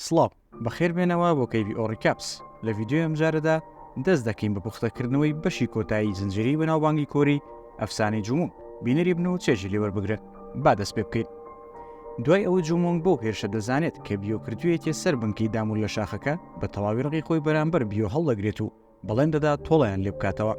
سڵاو بەخێر بێنەوە بۆ کەیوی ئۆڕیکاپس لە ڤیددیۆ ئەمجارەدا دەست دەکەین بە پوختەکردنەوەی بەشی کۆتایی زنجیری بەناوبانگی کۆری ئەفسانەی جومونگ بینەری بن و چێژی لێوەربگرن با دەست پێ بکەین. دوای ئەوە جومونگ بۆ هێرشە دەزانێت کە بیۆکردوویەتی سەر بنکەی دامور لە شاخەکە بە تەواوی ڕقی خۆی بەرامبەر بیۆ هەڵدەگرێت و بەڵێن دەدا تۆڵیان لێ بکاتەوە.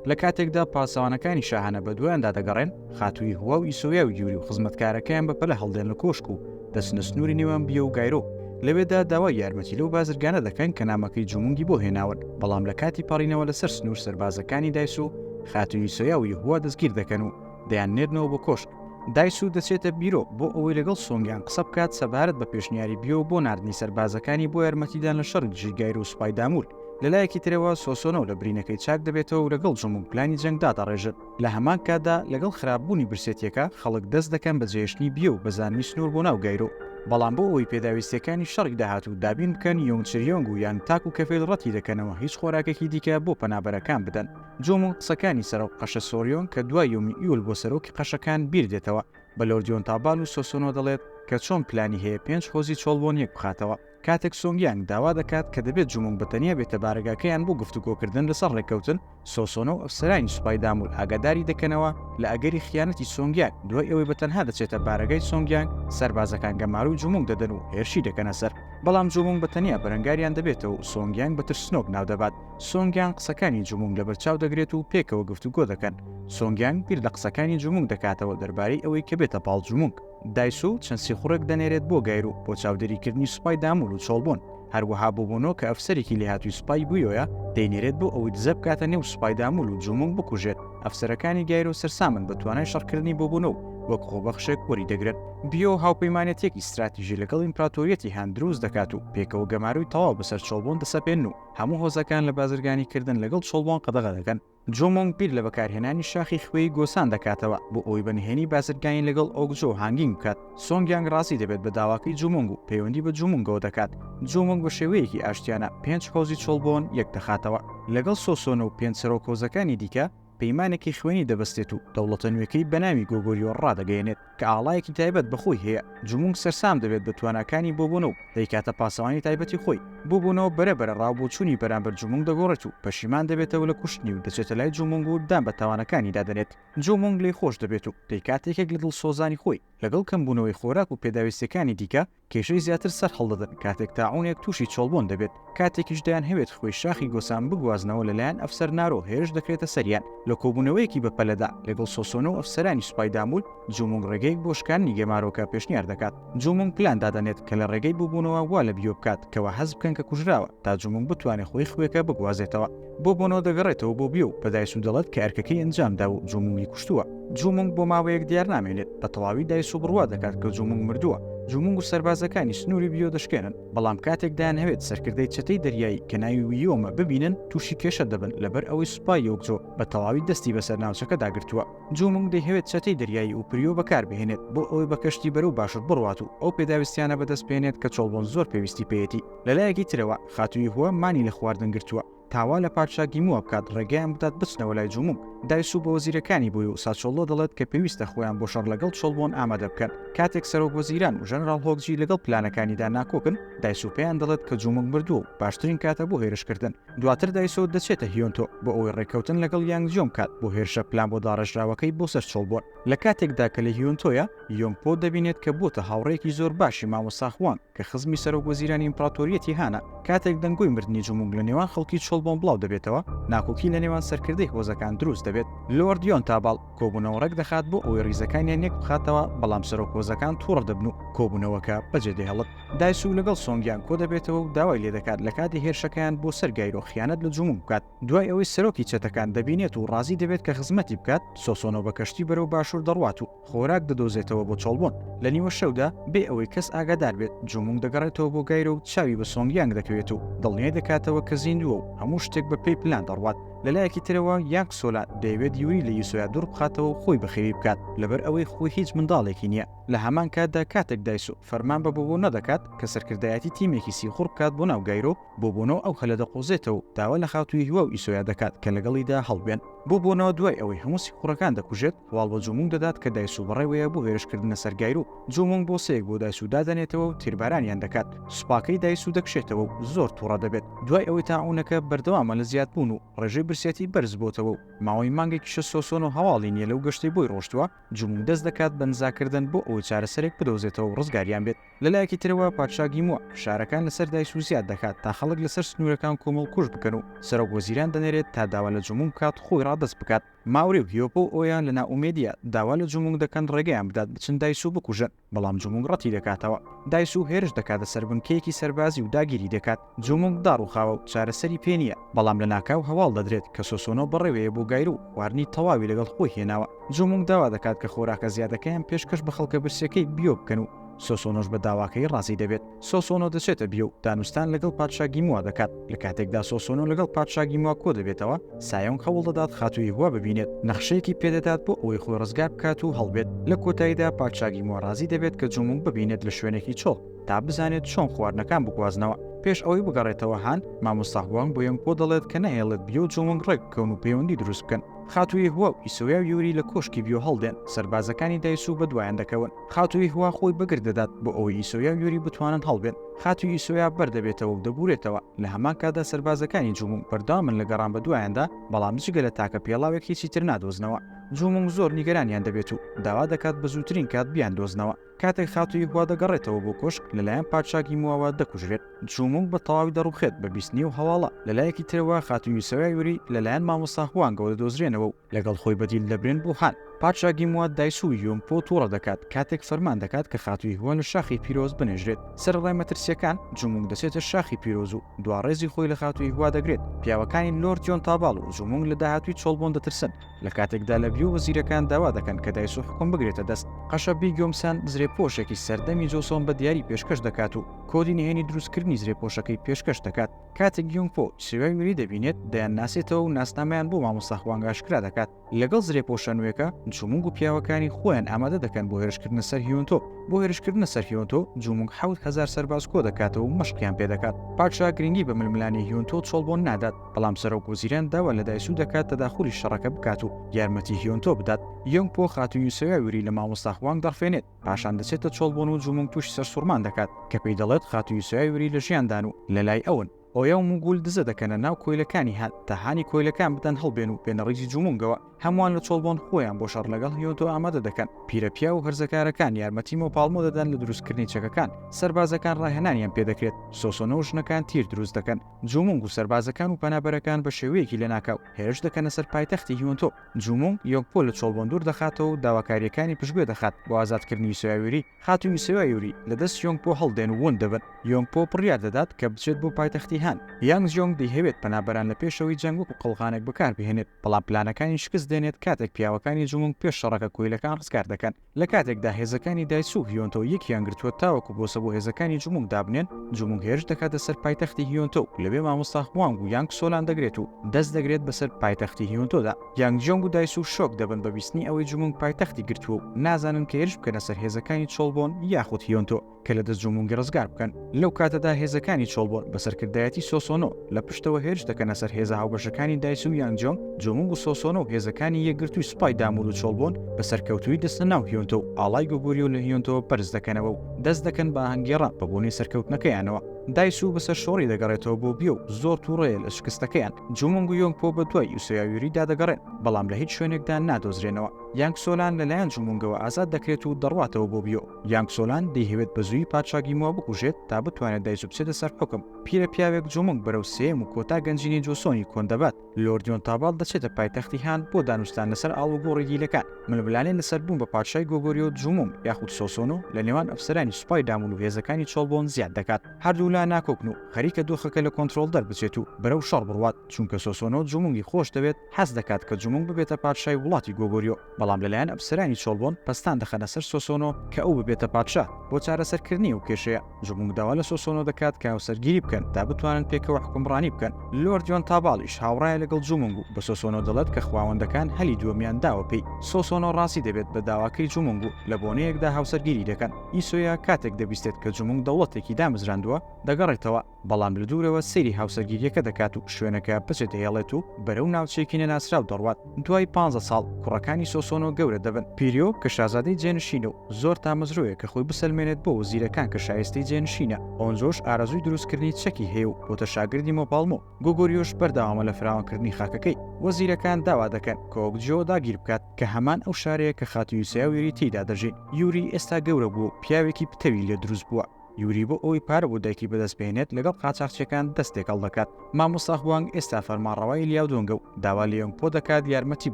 لە کاتێکدا پاسەوانەکانی شاهانە بە دوایاندا دەگەڕێن خاتووی هوا و ئیسۆیا و گیوری و خزمەتکارەکەیان بەپەلە هەڵدێن لە کۆشک و دەچنە سنووری نێوان بیە و گایرۆ. لەوێدا داوای یارمەتی لەو بازرگانە دەکەن کە نامەکەی جومونگی بۆ هێناون، بەڵام لە کاتی پەڕینەوە لەسەر سنوور سەربازەکانی دایس و خاتووی ئیسۆیا و یەهوا دەستگیر دەکەن و دەیان نێرنەوە بۆ کۆشک. دایس و دەچێتە بیرۆ بۆ ئەوەی لەگەڵ سۆنگیان قسە بکات سەبارەت بە پێشنیاری بیۆ بۆ ناردنی سەربازەکانی بۆ یارمەتیدان لە شەڕ دژی گایر و سوپای دامور. لەلایەکی ترەوە سۆسۆنەوە لە برینەکەی چاک دەبێتەوە و لەگەڵ جومونگ پلانی جەنگدا دەڕێژن. لە هەمان کاتدا لەگەڵ خراپبوونی برسێتیەکە خەڵک دەست دەکەن بە جێشتنی بیۆ و بەزاننی سنوور بۆ ناو گایرۆ، بەڵام بۆ ئەوەی پێداویستەکانی شەڕی داهات و دابین بکەن یۆنگچریۆنگ و یان تاک و کەفێل ڕەتی دەکەنەوە هیچ خۆراکێکی دیکە بۆ پەنابەرەکان بدەن. جومونگ قسەکانی سەر قەشە سۆریۆن کە دوای یۆمی ئیول بۆ سەرۆکی قەشەکان بیر دێتەوە بە لۆردیۆن تابال و سۆسۆنۆ دەڵێت کە چۆن پلانی هەیە 5 هۆزی چۆڵبۆن یەک بخاتەوە. کاتێک سۆنگیان داوا دەکات کە دەبێت جومونگ بەتەنیا بێتە بارگاکەیان بۆ گفتوگۆکردن لەسەر ڕێککەوتن، سۆسۆنۆ و ئەفسەرانی سوپای دامور ئاگاداری دەکەنەوە لە ئەگەری خیانەتی سۆنگیان. دوای ئەوەی بەتەنها دەچێتە بارگای سۆنگیان، سەربازەکان گەمار و جومونگ دەدەن و هێرشی دەکەنە سەر، بەڵام جومونگ بەتەنیا بەرەنگاریان دەبێتەوە و سۆنگیان بە ترسنۆک ناو دەبات. سۆنگیان قسەکانی جومونگ لەبەرچاو دەگرێت و پێکەوە گفتوگۆ دەکەن. سۆنگیان بیر لە قسەکانی جومونگ دەکاتەوە دەربارەی ئەوەی کە بێتە پاڵ جومونگ. دایس و چەند سیخوڕێک دەنێرێت بۆ گایر و بۆ چاودێریکردنی سوپای دامور و چۆڵبۆن. هەروەها بوونەوە کە ئەفسەرێکی لێهاتووی سوپای بوویۆیە دەینێرێت بۆ ئەوەی دزە بکاتە نێو سوپای دامور و جومونگ بکوژێت. ئەفسەرەکانی گایرۆ سەرسامن بە توانای شەڕکردنی بۆبوونەوە وەک خۆبەخشێک وەری دەگرێت. بیۆ هاوپەیمانێتێکی استراتیژی لەگەڵ ئیمپراتۆریەتی هان دروست دەکات و پێکەوە گەماروی تەواو بەسەر چۆڵبۆن دەسەپێن و هەموو هۆزەکان لە بازرگانی کردن لەگەڵ چۆڵبۆن قەدەغە دەکەن. جومونگ بیر لە بەکارهێنانی شاخی خوێی گۆسان دەکاتەوە بۆ ئەوی بەنهێنی بازرگانی لەگەڵ ئۆگجۆ هانگینگ بکات. سۆنگیان ڕازی دەبێت بە داواکەی جومونگ و پەیوەندی بە جومونگەوە دەکات. جومونگ بە شێوەیەکی ئاشتیانە 5 هۆزی چۆڵبۆن یەک دەخاتەوە. لەگەڵ سۆسۆنە و 5 سەرۆک هۆزەکانی دیکە پەیمانێکی خوێنی دەبەستێت و دەوڵەتە نوێکەی بەناوی گۆگۆریۆ ڕادەگەیەنێت کە ئاڵایەکی تایبەت بەخۆی هەیە. جومونگ سەرسام دەبێت بە تواناکانی بۆبوونەوە دەیکاتە پاسەوانی تایبەتی خۆی. بۆبوونەوە بەرەبەرە ڕاوبۆچوونی بەرامبەر جومونگ دەگۆڕێت و پەشیمان دەبێتەوە لە کوشتنی و دەچێتە لای جومونگ و دام بە تاوانەکانی دادەنێت. جومونگ لێی خۆش دەبێت و دەیکاتێکێک لە دڵسۆزانی خۆی لەگەڵ کەمبوونەوەی خۆراک و پێداویستەکانی دیکە کێشەی زیاتر سەر هەڵدەدەن کاتێک تاعونێک تووشی چۆڵبۆن دەبێت. کاتێکیش دەیان هەوێت خۆی شاخی گۆسان بگوازنەوە لەلایەن ئەفسەر نارۆ هێرش دەکرێتە سەریان. لە کۆبوونەوەیەکی بەپەلەدا لەگەڵ سۆسۆنە و ئەفسەرانی سوپای دامور جومونگ ڕێگەیەک بۆ شکاندنی گێمارۆکە پێشنیار دەکات. جومونگ پلان دادەنێت کە لە ڕێگەی بووبوونەوە وا لە بیۆ بکات کەوە حەز بکەن کە کوژراوە تا جومونگ بتوانێت خۆی خوێکە بگوازێتەوە. بۆبوونەوە دەگەڕێتەوە بۆ بیۆ بە دایس و دەڵێت کە ئەرکەکەی ئەنجامدا و جومونگی کوشتووە. جومونگ بۆ ماوەیەک دیار نامێنێت، بە تەواوی دایس و بڕوا دەکات کە جومونگ مردووە. جومونگ و سەربازەکانی سنووری بیۆ دەشکێنن، بەڵام کاتێک دایان هەوێت سەرکردەی چەتەی دەریایی کە ناوی ویۆمە ببینن تووشی کێشە دەبن لەبەر ئەوەی سوپای یۆگجۆ بە تەواوی دەستی بەسەر ناوچەکە داگرتووە. جومونگ دەیهەوێت چەتەی دەریایی و پریۆ بەکار بهێنێت بۆ ئەوەی بە کەشتی بەرەو باشوور بڕوات و ئەو پێداویستیانە بەدەست بێنێت کە چۆڵبۆن زۆر پێویستی پێیەتی. لەلایەکی ترەوە خاتووی هوە مانی لە خواردن گرتووە تاوا لە پادشاگی مووە بکات ڕێگەیان بدات بچنەوە لای جومونگ. دایس و بە وەزیرەکانی بووی و ساچۆڵۆ دەڵێت کە پێویستە خۆیان بۆ شەڕ لەگەڵ چۆڵبۆن ئامادە بکەن. کاتێک سەرۆک وەزیران و ژەنەڕاڵ هۆگجی لەگەڵ پلانەکانیدا ناکۆکن، دایس و پێیان دەڵێت کە جومونگ مردووە و باشترین کاتە بۆ هێرشکردن. دواتر دایسۆ دەچێتە هیۆنتۆ بۆ ئەوەی ڕێککەوتن لەگەڵ یانگجۆم کات بۆ هێرشە پلان بۆ داڕێژراوەکەی بۆ سەر چۆڵبۆن. لە کاتێکدا کە لە هیۆنتۆیە یۆنگپۆ دەبینێت کە بۆتە هاوڕێکی زۆر باشی مامۆستا خوانگ کە خزمی سەرۆک وەزیرانی ئیمپراتۆریەتی هانە. کاتێک دەنگۆی مردنی جومونگ لە نێوان خەڵکی چۆڵبۆن بڵاو دەبێتەوە، ناکۆکی لە نێوان سەرکردەی هۆزەکان دروست دەبێت. لۆردیۆن تابال کۆبوونەوە ڕێک دەخات بۆ ئەوەی ڕیزەکانیان یەک بخاتەوە، بەڵام سەرۆک هۆزەکان تووڕ دەبن و کۆبوونەوەکە بەجێ دەهێڵێت. دایس و لەگەڵ سۆنگیان کۆ دەبێتەوە و داوای لێ دەکات لە کاتی هێرشەکەیان بۆ سەر گایرۆ خیانەت لە جومونگ بکات. دوای ئەوەی سەرۆکی چەتەکان دەبینێت و ڕازی دەبێت کە خزمەتی بکات، سۆسۆنۆ بە کەشتی بەرەو باشوور دەڕوات و خۆراک دەدۆزێتەوە بۆ چۆڵبۆن. لە نیوە شەودا بێ ئەوەی کەس ئاگادار بێت جومونگ دەگەڕێتەوە بۆ گایرۆ و چاوی بە سۆنگیانگ دەکەوێت و دڵنیای دەکاتەوە کە زیندووە و هەموو شتێک بە پێی پلان دەڕوات. لەلایەکی ترەوە یانگ سۆلا دەیەوێت یوری لە یوسۆیا دوور بخاتەوە و خۆی بەخێوی بکات لەبەر ئەوەی خۆی هیچ منداڵێکی نییە. لە هەمان کاتدا کاتێک دایس و فەرمان بە بۆ نەدەکات کە سەرکردایەتی تیمێکی سیخوڕ بکات بۆ ناو گایرۆ، بۆبوونەوە ئەو خەلە دەقۆزێتەوە و داوا لە خاتووی هوە و ئیسۆیا دەکات کە لەگەڵیدا هەڵبێن. بۆنەوە دوای ئەوەی هەموو سیخوڕەکان دەکوژێت هەواڵ بە جومنگ دەدات کە دایسو بەڕێوەیە بۆ هێرشکردنە سەر گایرو. جومنگ بۆ سەیەک بۆ دایسو دادەنێتەوە و تیربارانیان دەکات. سوپاکەی دایسو دەکشێتەوە و زۆر تووڕە دەبێت. دوای ئەوەی تاعونەکە بەردەوامە لە زیادبوون و ڕێژەی برسێتی بەرز بۆتەوە و ماوەی مانگێکیشە سۆسۆن و هەواڵی نییە لەو گەشتەی بۆی ڕۆشتووە، جومنگ دەست دەکات بە نزاکردن بۆ ئەوەی چارەسەرێک بدۆزێتەوە و ڕزگاریان بێت. لەلایەکی ترەوە پادشا گیمووە فشارەکان لەسەر دایسو زیاد دەکات تا خەڵک لەسەر سنوورەکان کۆمەڵ کوژ بکەن و سەرۆک وەزیران دەنێرێت تا داوا لە جومنگ بکات خۆی ڕادەست بکات. ماوری و هیۆپۆ و ئۆیان لە ناومێدیە داوا لە جومنگ دەکەن ڕێگەیان بدات بچن دایسو بکوژن، بەڵام جومنگ ڕەتی دەکاتەوە. دایسو هێرش دەکاتە سەر بنکەیەکی سەربازی و داگیری دەکات. جومنگ داڕوخاوە و چارەسەری پێ نییە، بەڵام لە ناکاو هەواڵ دەدرێت کە سۆسۆنۆ بەڕێوەیە بۆ گایرو واردنی تەواوی لەگەڵ خۆی هێناوە. جومنگ داوا دەکات کە خۆراکە زیادەکەیان پێشکەش بە خەڵکە برسەکەی بیۆ بکەن و سۆسۆنۆش بە داواکەی ڕازی دەبێت. سۆسۆنۆ دەچێتە بیە و دانوستان لەگەڵ پادشا گیمووە دەکات. لە کاتێکدا سۆسۆنۆ لەگەڵ پادشا گیمووە کۆ دەبێتەوە، سایۆنگ هەوڵ دەدات خاتووی هوا ببینێت، نەخشەیەکی پێدەدات بۆ ئەوەی خۆی ڕزگار بکات و هەڵبێت. لە کۆتاییدا پادشا گیمووە ڕازی دەبێت کە جومنگ ببینێت لە شوێنێکی چۆڵ تا بزانێت چۆن خواردنەکان بگوازنەوە. پێش ئەوەی بگەڕێتەوە هان مامۆستا هوانگ بۆ یەنگپۆ دەڵێت کە نەهێڵێت بیە و جومنگ ڕێک بکەون و پەیوەندی دروست بکەن. خاتووی هوا و ئیسۆیا و یوری لە کۆشکی بیۆ هەڵدێن، سەربازەکانی دایسو بەدوایان دەکەون. خاتووی هوا خۆی بەگر دەدات بۆ ئەوەی ئیسۆیا و یوری بتوانن هەڵبێن. خاتووی ئیسۆیا بەردەبێتەوە و دەبورێتەوە. لە هەمان کاتدا سەربازەکانی جومنگ بەردەوامن لە گەڕان بەدوایاندا، بەڵام جگە لە تاکە پێڵاوێک هیچی تر نادۆزنەوە. جومنگ زۆر نیگەرانیان دەبێت و داوا دەکات بە زووترین کات بیان دۆزنەوە. کاتێک خاتووی هوا دەگەڕێتەوە بۆ کۆشک لەلایەن پادشا گیمووەوە دەکوژرێت. جومنگ بە تەواوی دەڕوخێت بە بیستنی و هەواڵە. لەلایەکی ترەوە خاتووی ئیسۆیا یوری لەلایەن مامۆستا هوانگەوە دەدۆزرێنەوە و لەگەڵ خۆی بەدیل دەبرێن بۆ هان. پادشا گیمووە دایسوی یۆنگپۆ تووڕە دەکات کاتێک فەرمان دەکات کە خاتووی هوا لە شاخی پیرۆز بنێژرێت. سەرڕای مەترسیەکان جومنگ دەچێتە شاخی پیرۆز و دواڕێزی خۆی لە خاتووی هوا دەگرێت. پیاوەکانی لۆرد جۆن تاباڵ و جومنگ لە داهاتووی چۆڵبۆن دەترسن. لە کاتێکدا لە بیو وەزیرەکان داوا دەکەن کە دایسو حکم بگرێتە دەست. قەشەبی گۆمسان زرێپۆشێکی سەردەمی جۆسۆن بە دیاری پێشکەش دەکات و کۆدی نهێنی دروستکردنی زرێپۆشەکەی پێشکەش دەکات. کاتێک یۆنگپۆ سێوای وری دەبینێت دەیان ناسێتەوە و ناسنامەیان بۆ مامۆستا هوانگ ئاشکرا دەکات. لەگەڵ زرێپۆشە نوێکە جومنگ و پیاوەکانی خۆیان ئامادە دەکەن بۆ هێرشکردنە سەر هیۆنتۆ. بۆ هێرشکردنە سەر هیۆنتۆ جومنگ 7,000 سەرباز کۆ دەکاتەوە و مەشقیان پێ دەکات. پادشا گرنگی بە ململانی هیۆنتۆ چۆڵبۆن نادات، بەڵام سەرۆک وەزیران داوا لە دایسو دەکات تەداخولی شەڕەکە بکات و یارمەتی هیۆنتۆ بدات. یۆنگپۆ خاتووی ئیسۆیا یوری لە مامۆستا هوانگ دەڕفێنێت، پاشان دەچێتە چۆڵبۆن و جومنگ تووشی سەرسوڕمان دەکات کە پێی دەڵێت خاتووی ئیسۆیا یوری لە ژیاندان و لەلای ئەون. ئۆیا و موگول دزە دەکەنە ناو کۆیلەکانی هات تا هانی کۆیلەکان بدەن هەڵبێن و بێنە ڕیزی جومنگەوە. هەمووان لە چۆڵبۆن خۆیان بۆ شەڕ لەگەڵ هیۆنتۆ ئامادە دەکەن. پیرەپیا و هەرزەکارەکان یارمەتی مۆپاڵمۆ دەدەن لە دروستکردنی چەکەکان. سەربازەکان ڕاهێنانیان پێدەکرێت. سۆسۆنۆ و ژنەکان تیر دروست دەکەن. جومنگ و سەربازەکان و پەنابەرەکان بە شێوەیەکی لە ناکاو هێرش دەکەنە سەر پایتەختی هیۆنتۆ. جومنگ یۆنگپۆ لە چۆڵبۆن دوور دەخاتەوە و داواکاریەکانی پشتگوێ دەخات بۆ ئازادکردنی ئیسۆیا یوری. خاتووی ئیسۆیا یوری لەدەست یۆنگپۆ هەڵدێن و ون دەبن. یۆنگپۆ پڕیار دەدات کە بچێت بۆ پایتەختی هان. یانگ جۆنگ دەیهەوێت پەنابەران لە پێشەوەی جەنگ وەکو قەڵغانێک بەکاربهێنێت، بەڵام پلانەکانی شکست دێنێت کاتێک پیاوەکانی جومنگ پێش شەڕەکە کۆیلەکان ڕزگار دەکەن. لە کاتێکدا هێزەکانی دایسو و هیۆنتۆ یەکیان گرتووە تاوەکو بۆسە بۆ هێزەکانی جومنگ دابنێن، جومنگ هێرش دەکاتە سەر پایتەختی هیۆنتۆ و لەبێ مامۆستا هوانگ و یانگ سۆلان دەگرێت و دەست دەگرێت بەسەر پایتەختی هیۆنتۆدا. یانگ جۆنگ و دایسو شۆک دەبن بە بیستنی ئەوەی جومنگ پایتەختی گرتووە و نازانن کە هێرش بکەنە سەر هێزەکانی چۆڵبۆن یاخود هیۆنتۆ کە لە دەست جومنگ ڕزگار بکەن. لەو کاتەدا هێزەکانی چۆڵبۆن بەسەرکردایەتی سۆسۆنۆ لە پشتەوە هێرش دەکەنە سەر هێزە هاوبەشەکانی دایسو و یانگ جۆنگ. جومنگ و سۆسۆنۆ و هێزەکانی یەکگرتووی سوپای دامور و چۆڵبۆن بە سەرکەوتووی دەستە ناو هیۆنتۆ و ئاڵای گۆگۆریۆ لە هیۆنتۆ پەرز دەکەنەوە و دەست دەکەن بە ئاهەنگگێڕان بە بۆنەی سەرکەوتنەکەیانەوە. دایسو بەسەر شۆڕی دەگەڕێتەوە بۆ بیە و زۆر تووڕەیە لە شکستەکەیان. جومنگ و یۆنگپۆ بە دوای ئیسۆیا یوریدا دەگەڕێن، بەڵام لە هیچ شوێنێکدا نادۆزرێنەوە. یانگ سۆلان لەلایەن جومنگەوە ئازاد دەکرێت و دەڕواتەوە بۆ بیۆ. یانگ سۆلان دەیهەوێت بە زووی پادشا گیمووە بکوژێت تا بتوانێت دایسو بچێتە سەر حکم. پیرە پیاوێک جومنگ بەرەو سێم و کۆتا گەنجینی جۆسۆنی کۆن دەبات. لۆرد جۆن تاباڵ دەچێتە پایتەختی هان بۆ دانوستان لەسەر ئاڵوگۆڕی گیلەکان. ململانێن لەسەر بوون بە پادشای گۆگۆریۆ جومنگ یاخود سۆسۆنۆ لە نێوان ئەفسەرانی سوپای دامون و هێزەکانی چۆڵبۆن زیاد دەکات. هەردوو لا ناکۆکن و خەریکە دۆخەکە لە کۆنتڕۆڵ دەربچێت و بەرەو شەڕ بڕوات، چونکە سۆسۆنۆ جومنگی خۆش دەوێت حەز دەکات کە جومنگ ببێتە پادشای وڵاتی گۆگۆریۆ، بەڵام لەلایەن ئەفسەرانی چۆڵبۆن پەستان دەخەنە سەر سۆسۆنۆ کە ئەو ببێتە پادشا. بۆ چارەسەرکردنی و کێشەیە جومنگ داوا لە سۆسۆنۆ دەکات کە هاوسەرگیری بکەن تا بتوانن پێکەوە حکومڕانی بکەن. لۆرد جۆن تاباڵیش هاوڕایە لەگەڵ جومنگ و بە سۆسۆنۆ دەڵێت کە خواوەندەکان هەلی دووەمیان داوە پێی. سۆسۆنۆ ڕاستی دەبێت بە داواکەی جومنگ و لە بۆنەیەکدا هاوسەرگیری دەکەن. ئیسۆیا کاتێک دەبیستێت کە جومنگ دەوڵەتێکی دامەزراندووە دەگەڕێتەوە، بەڵام لە دوورەوە سەیری هاوسەرگیریەکە دەکات و شوێنەکە بچێت هێڵێت و بەرەو ناوچێکی نەناسراو دەڕوات. دوای 15 ساڵ کوڕەکانی سۆسۆنۆ گەورە دەبن. پیریۆ کە شازادەی جێنشینە و زۆر تامەزرۆیە کە خۆی بسەلمێنێت بۆ وەزیرەکان کە شایستەی جێنشینە. ئۆنجۆش ئارەزووی دروستکردنی چەکی هەیە و بۆتە شاگردی مۆپالمۆ. گۆگۆریۆش بەردەوامە لە فراوانکردنی خاکەکەی. وەزیرەکان داوا دەکەن کە ئۆگجۆ داگیر بکات کە هەمان ئەو شارەیە کە خاتی یوسیا و یوری تێیدا دەژین. یوری ئێستا گەورە بوو و پیاوێکی پتەوی لێ دروست بووە. یوری بۆ ئەوی پارە بۆ دایکی بەدەست بێنێت لەگەڵ قاچاقچیەکان دەستێکەڵ دەکات. مامۆستا هوانگ ئێستا فەرمانڕەوایی لیاودۆنگە و داوا لە یۆنگپۆ دەکات یارمەتی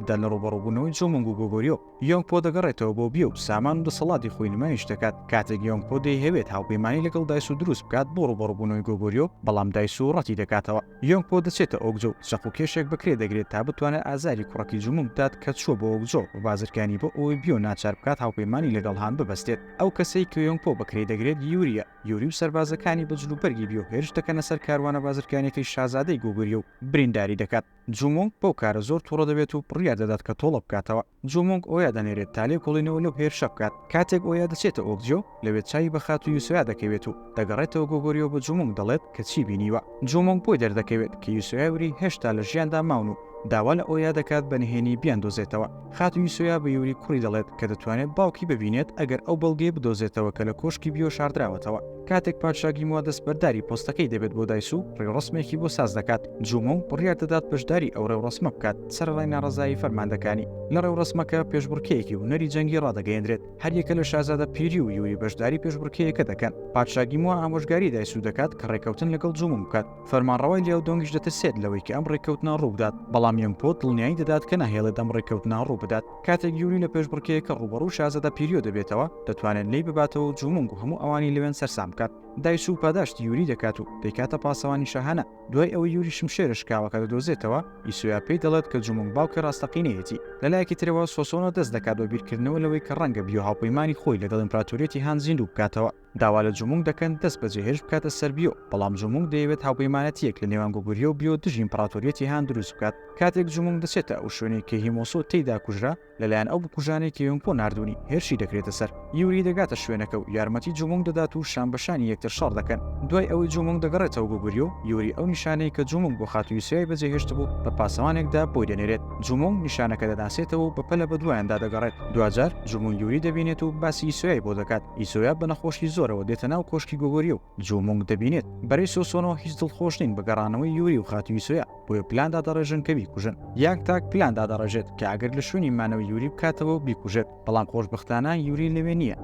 بدات لە ڕوبەڕووبوونەوەی جۆمۆنگ و گۆگۆریۆ. یۆنگپۆ دەگەڕێتەوە بۆ بیە و سامان و دەسەڵاتی خۆی نمایش دەکات. کاتێک یۆنگپۆ دەیهەوێت هاوپەیمانی لەگەڵ دایس و دروست بکات بۆ ڕوبەڕووبوونەوەی گۆگۆریۆ، بەڵام دایس و ڕەتی دەکاتەوە. یۆنگپۆ دەچێتە ئۆگجۆ و چەق و کێشێک بەکرێ دەگرێت تا بتوانێت ئازاری کوڕەکی جومۆنگ بدات کە چووە بۆ ئۆگجۆ و بازرگانی بۆ ئەوەی بیۆ ناچار بکات هاوپەیمانی لەگەڵ هان ببەستێت. ئەو کەسەی کە یۆنگپۆ بەکرێ دەگرێت یوریە. یوری و سەربازەکانی بەجلوبەرگی بیۆ هێرش دەکەنە سەر کاروانە بازرگانیەکەی شازادەی گۆگۆریۆ و برینداری دەکات. جومۆنگ بەو کارە زۆر تووڕە دەبێت و بڕیار دەدات کە تۆڵە بکاتەوە. جومۆنگ ئۆیا دەنێرێت تا لێکۆڵینەوە لەو هێرشە بکات. کاتێک ئۆیا دەچێتە ئۆگجۆ لەوێت چای بەخات و یوسیا دەکەوێت و دەگەڕێتەوە گۆگۆریۆ بە جومۆنگ دەڵێت کە چی بینیوە. جومۆنگ بۆی دەردەکەوێت کە یوسیا وری هێشتا لە ژیاندا ماون و داوا لە ئۆیا دەکات بەنهێنی بیان دۆزێتەوە. خاتو یوسیا بە یوری کوڕی دەڵێت کە دەتوانێت باوکی ببینێت ئەگەر ئەو بەڵگەی بدۆزێتەوە کە لە کۆشکی بیۆ شاردراوەتەوە. کاتێک پادشاگی موا دەست بەرداری پۆستەکەی دەبێت بۆ دایس و ڕێوڕسمێکی بۆ ساز دەکات. جومۆنگ بڕیار دەدات بەشداری ئەو ڕێوڕسمە بکات سەرڕای ناڕەزایی فەرماندەکانی. لە ڕێوڕسمەکە پێشبڕکەیەکی و نەری جەنگی ڕادەگەیەندرێت. هەریەکە لە شازادە پیری و یوری بەشداری پێشبڕکەیەکە دەکەن. پادشاگی موا ئامۆژگاری دایس و دەکات کە ڕێکەوتن لەگەڵ جومۆنگ بکات. فەرمانڕەوای لیاودۆنگیش دەترسێت لەوەی کە ئەم ڕێکەوتنە ڕوو بدات، بەڵام یۆنگپۆ دڵنیایی دەدات کە ناهێڵێت ئەم ڕێکەوتنە ڕوو بدات. کاتێک یوری لە پێشبڕکەیەکە ڕوبەڕوو شازادە پیریۆ دەبێتەوە دەتوانێت لێی بباتەوە و جومۆنگ و هەموو ئەوانی لەوێن سەرسام بکات. دایس و پاداشتی یوری دەکات و دەیکاتە پاسەوانی شاهانە. دوای ئەوەی یوری شمشێرە شکاوەکە دەدۆزێتەوە، ئیسۆیا پێی دەڵێت کە جومۆنگ باوکە ڕاستەقینەیەتی. لەلایەکی ترەوە سۆسۆنۆ دەست دەکات بە بیرکردنەوە لەوەی کە ڕەنگە بیۆ هاوپەیمانی خۆی لەگەڵ ئیمپراتۆریەتی هان زیندوو بکاتەوە. داوا لە جومۆنگ دەکەن دەست بەجێهێرش بکاتە سەر بیۆ، بەڵام جومۆنگ دەیەوێت هاوپەیمانەتیەک لە نێوان گۆگۆریۆ و بیۆ دژی ئیمپراتۆریەتی هان دروست بکات. کاتێک جومۆنگ دەچێتە ئەو شوێنەی کە هیمۆسۆ تێیدا کوژرا لەلایەن ئەو بکوژانەی کە یۆنگپۆ ناردوونی هێرشی دەکرێتە سەر. یوری دەگاتە شوێنەکە و یارمەتی جومۆنگ دەدات و شانبەشانی یەکتر شەڕ دەکەن. دوای ئەوەی جومۆنگ دەگەڕێتەوە گۆگۆریۆ، یوری ئەو نیشانەی کە جومۆنگ بۆ خاتو یوسیای بەجێهێشت بوو بە پاسەوانێکدا بۆی دەنێرێت. جومۆنگ نیشانەکە دەناسێتەوە و بەپەلە بە دوایاندا دەگەڕێت. دوجار جومۆنگ یوری دەبینێت و باسی ئیسۆیای بۆ دەکات. ئیسۆیا بە نەخۆشی زۆرەوە دێتە ناو کۆشکی گۆگۆریۆ. جومۆنگ دەبینێت بەرەی سۆسۆنۆ هیچ دڵخۆش نین بە گەڕانەوەی یوری و خاتو یوسیا، بۆیە پلاندا دەڕێژن کە بیکوژن. یاک تاک پلاندا دەڕێژێت کە ئەگەر لە شوێنی مانەوەی یوری بکاتەوە بیکوژێت، بەڵام خۆشبەختانە یوری لەوێ نییە.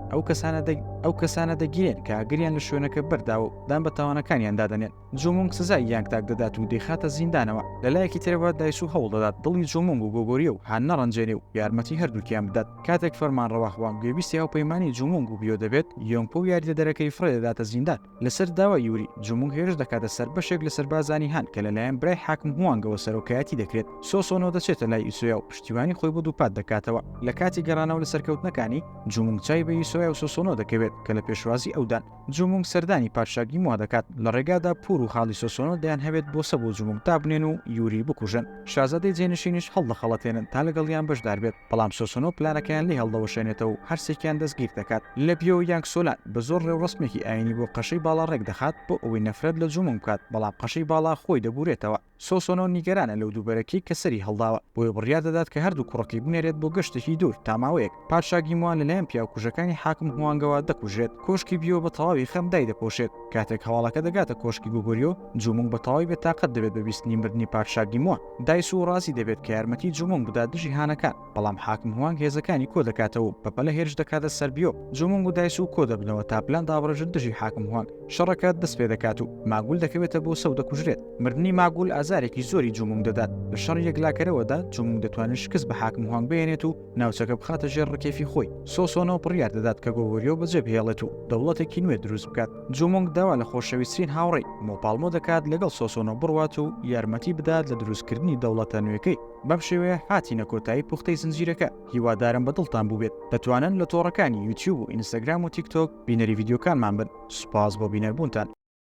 ئەو کەسانە دەگیرێن کە ئاگریان لە شوێنەکە بەرداوە و دان بە تاوانەکانیان دادەنێن. جومۆنگ سزای یاک تاک دەدات و دەیخاتە زیندانەوە. لەلایەکی ترەوە دایس و هەوڵ دەدات دڵی جومۆنگ و گۆگۆریۆ و هان نەڕەنجێنێ و یارمەتی هەردووکیان بدات. کاتێک فەرمانڕەوا هوانگ گوێبیستی هاوپەیمانی جومۆنگ و بیۆ دەبێت، یۆنگپۆ و یاریدەدەرەکەی فڕێ دەداتە زیندان. لەسەر داوای یوری، جومۆنگ هێرش دەکاتە سەر بەشێک لە سەربازانی هان کە لەلایەن برای حاکم هوانگەوە سەرۆکایەتی دەکرێت. سۆسۆنۆ دەچێتە لای ئیسۆیا و پشتیوانی خۆی بۆ دووپات دەکاتەوە. لە کاتی گەڕانەوە لە سەرکەوتنەکانی، جومۆنگ چای بە ئیسۆیا و سۆسۆنۆ دەکەوێت کە لە پێشوازی ئەودان. جومۆنگ سەردانی پادشاگی موا دەکات. لە ڕێگادا پور و خاڵی سۆسۆنۆ دەیان هەوێت بۆ سەبۆ جومۆنگ تابنێن و یوری بکوژن. شازادەی جێنشینیش هەڵدەخەڵەتێنن تا لەگەڵیان بەشدار بێت، بەڵام سۆسۆنۆ پلانەکەیان لێ هەڵدەوەشێنێتەوە و هەرسێکیان دەستگیر دەکات. لە بیۆ یانگ سۆلان بە زۆر ڕێوڕسمێکی ئاینی بۆ قەشەی باڵا ڕێک دەخات بۆ ئەوەی نەفرەت لە جومۆنگ بکات، بەڵام قەشەی باڵا خۆی دەبورێتەوە. سۆسۆنۆ نیگەرانە لەو دووبەرەکی کە سەری هەڵداوە، بۆیە بڕیار دەدات کە هەردوو کوڕەکەی بنێرێت بۆ گەشتێکی دوور تا ماوەیەک. پادشاگی موان لەلایەن پیاوکوژەکانی حاکم هوانگەوە دەکوژێت. کۆشکی بیۆ بە تەواوی خەم دای دەپۆشێت. کاتێک هەواڵەکە دەگاتە کۆشکی گۆگۆریۆ، جومۆنگ بە تەواوی بێتاقەت دەبێت بە بیستنی مردنی پادشاگی موان. دایس و ڕازی دەبێت کە یارمەتی جومۆنگ بدات دژی هانەکان، بەڵام حاکم هوانگ هێزەکانی کۆ دەکاتەوە و بەپەلە هێرش دەکاتە سەر بیۆ. جومۆنگ و دایس و کۆ دەبنەوە تا پلان دابڕێژن دژی حاکم هوانگ. شەڕەکە دەست پێ دەکات و ماگول دەکەوێتە بۆ سەو دەکوژرێت. مردنی ماگول ئازارێکی زۆری جومۆنگ دەدات. لە شەڕ یەکلاکەرەوەدا جومۆنگ دەتوانێت شکست بە حاکم هوانگ بێنێت و ناوچەکە بخاتە ژێر ڕکێفی خۆی. سۆسۆنۆ بڕیار دەدات کە گۆگۆریۆ بەجێ بهێڵێت و دەوڵەتێکی نوێ دروست بکات. جومۆنگ داوا لە خۆشەویستترین هاوڕێی مۆپالمۆ دەکات لەگەڵ سۆسۆنۆ بڕوات و یارمەتی بدات لە دروستکردنی دەوڵەتە نوێەکەی. بەم شێوەیە هاتینە کۆتایی پوختەی زنجیرەکە. هیوادارم بەدڵتان بوو بێت. دەتوانن لە تۆڕەکانی یوتیوب و ئینستاگرام و تیکتۆک بینەری ڤیدیۆکانمان بن. سوپاس بۆ بینەربوونتان.